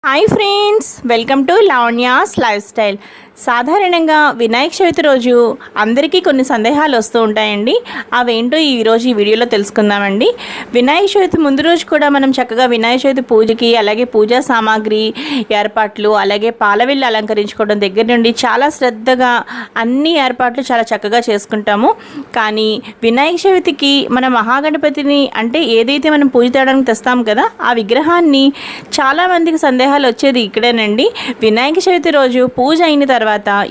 Hi friends, welcome to Lavanya's life style. సాధారణంగా వినాయక చవితి రోజు అందరికీ కొన్ని సందేహాలు వస్తూ ఉంటాయండి. అవేంటో ఈరోజు ఈ వీడియోలో తెలుసుకుందామండి. వినాయక చవితి ముందు రోజు కూడా మనం చక్కగా వినాయక చవితి పూజకి, అలాగే పూజా సామాగ్రి ఏర్పాట్లు, అలాగే పాలవిల్లు అలంకరించుకోవడం దగ్గర నుండి చాలా శ్రద్ధగా అన్ని ఏర్పాట్లు చాలా చక్కగా చేసుకుంటాము. కానీ వినాయక చవితికి మన మహాగణపతిని అంటే ఏదైతే మనం పూజ చేయడానికి తెస్తాం కదా, ఆ విగ్రహాన్ని చాలామందికి సందేహాలు వచ్చేది ఇక్కడేనండి. వినాయక చవితి రోజు పూజ అయిన తర్వాత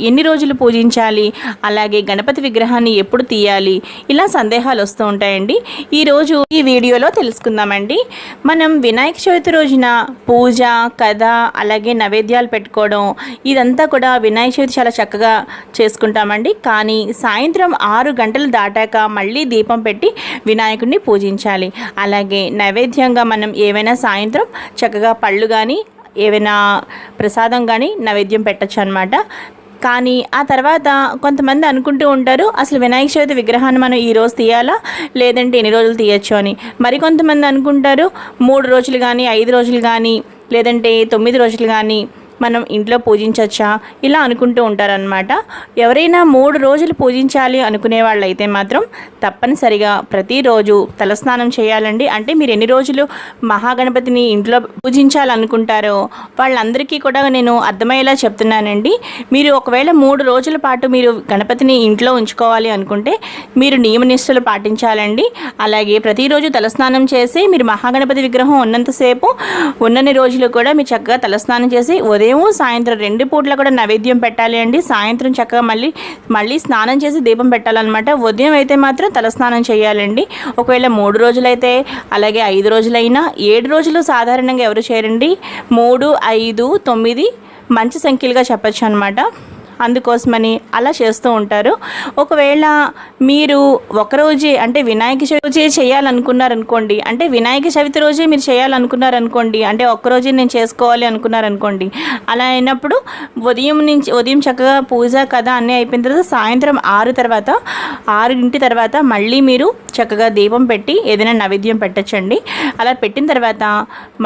ఎన్ని రోజులు పూజించాలి, అలాగే గణపతి విగ్రహాన్ని ఎప్పుడు తీయాలి, ఇలా సందేహాలు వస్తూ ఉంటాయండి. ఈరోజు ఈ వీడియోలో తెలుసుకుందామండి. మనం వినాయక చవితి రోజున పూజ కథ, అలాగే నైవేద్యాలు పెట్టుకోవడం, ఇదంతా కూడా వినాయక చవితి చాలా చక్కగా చేసుకుంటామండి. కానీ సాయంత్రం 6 గంటలు దాటాక మళ్ళీ దీపం పెట్టి వినాయకుడిని పూజించాలి. అలాగే నైవేద్యంగా మనం ఏవైనా సాయంత్రం చక్కగా పళ్ళు కానీ ఏవైనా ప్రసాదం కానీ నైవేద్యం పెట్టచ్చు అన్నమాట. కానీ ఆ తర్వాత కొంతమంది అనుకుంటూ ఉంటారు, అసలు వినాయక చవితి విగ్రహాన్ని మనం ఈరోజు తీయాలా, లేదంటే ఎన్ని రోజులు తీయచ్చు అని. మరికొంతమంది అనుకుంటారు 3 రోజులు కానీ 5 రోజులు కానీ లేదంటే 9 రోజులు కానీ మనం ఇంట్లో పూజించవచ్చా, ఇలా అనుకుంటూ ఉంటారనమాట. ఎవరైనా 3 రోజులు పూజించాలి అనుకునే వాళ్ళైతే మాత్రం తప్పనిసరిగా ప్రతిరోజు తలస్నానం చేయాలండి. అంటే మీరు ఎన్ని రోజులు మహాగణపతిని ఇంట్లో పూజించాలనుకుంటారో వాళ్ళందరికీ కూడా నేను అర్థమయ్యేలా చెప్తున్నానండి. మీరు ఒకవేళ 3 రోజుల పాటు మీరు గణపతిని ఇంట్లో ఉంచుకోవాలి అనుకుంటే మీరు నియమనిష్టలు పాటించాలండి. అలాగే ప్రతిరోజు తలస్నానం చేసి మీరు మహాగణపతి విగ్రహం ఉన్నంతసేపు ఉన్నన్ని రోజులు కూడా మీరు చక్కగా తలస్నానం చేసి ఉదయం సాయంత్రం 2 పూట్ల కూడా నైవేద్యం పెట్టాలి అండి. సాయంత్రం చక్కగా మళ్ళీ స్నానం చేసి దీపం పెట్టాలన్నమాట. ఉదయం అయితే మాత్రం తలస్నానం చేయాలండి. ఒకవేళ 3 రోజులైతే, అలాగే 5 రోజులైనా, 7 రోజులు సాధారణంగా ఎవరు చేయరండి. 3, 5, 9 మంచి సంఖ్యలుగా చెప్పచ్చు అనమాట. అందుకోసమని అలా చేస్తూ ఉంటారు. ఒకవేళ మీరు ఒకరోజే అంటే వినాయక చవితి చేయాలనుకున్నారనుకోండి, అంటే వినాయక చవితి రోజే మీరు చేయాలనుకున్నారనుకోండి, అంటే ఒక్కరోజే నేను చేసుకోవాలి అనుకున్నారనుకోండి, అలా అయినప్పుడు ఉదయం చక్కగా పూజ కథ అన్నీ అయిపోయిన తర్వాత సాయంత్రం 6 తర్వాత మళ్ళీ మీరు చక్కగా దీపం పెట్టి ఏదైనా నైవేద్యం పెట్టచ్చండి. అలా పెట్టిన తర్వాత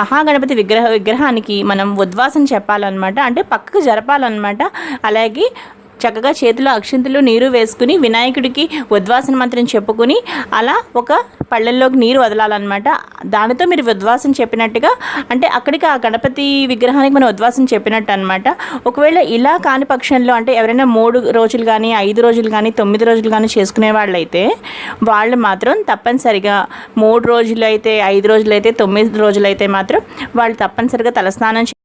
మహాగణపతి విగ్రహానికి మనం ఉద్వాసన చెప్పాలన్నమాట, అంటే పక్కకు జరపాలన్నమాట. అలాగే చక్కగా చేతిలో అక్షింతలు నీరు వేసుకుని వినాయకుడికి ఉద్వాసన మంత్రం చెప్పుకుని అలా ఒక పళ్ళల్లోకి నీరు వదలాలన్నమాట. దానితో మీరు ఉద్వాసన చెప్పినట్టుగా, అంటే అక్కడికి ఆ గణపతి విగ్రహానికి మనం ఉద్వాసన చెప్పినట్టు అనమాట. ఒకవేళ ఇలా కాని పక్షంలో, అంటే ఎవరైనా 3 రోజులు కానీ 5 రోజులు కానీ 9 రోజులు కానీ చేసుకునే వాళ్ళైతే వాళ్ళు మాత్రం తప్పనిసరిగా 3 రోజులు అయితే, 5 రోజులు అయితే, 9 రోజులు అయితే మాత్రం వాళ్ళు తప్పనిసరిగా తలస్నానం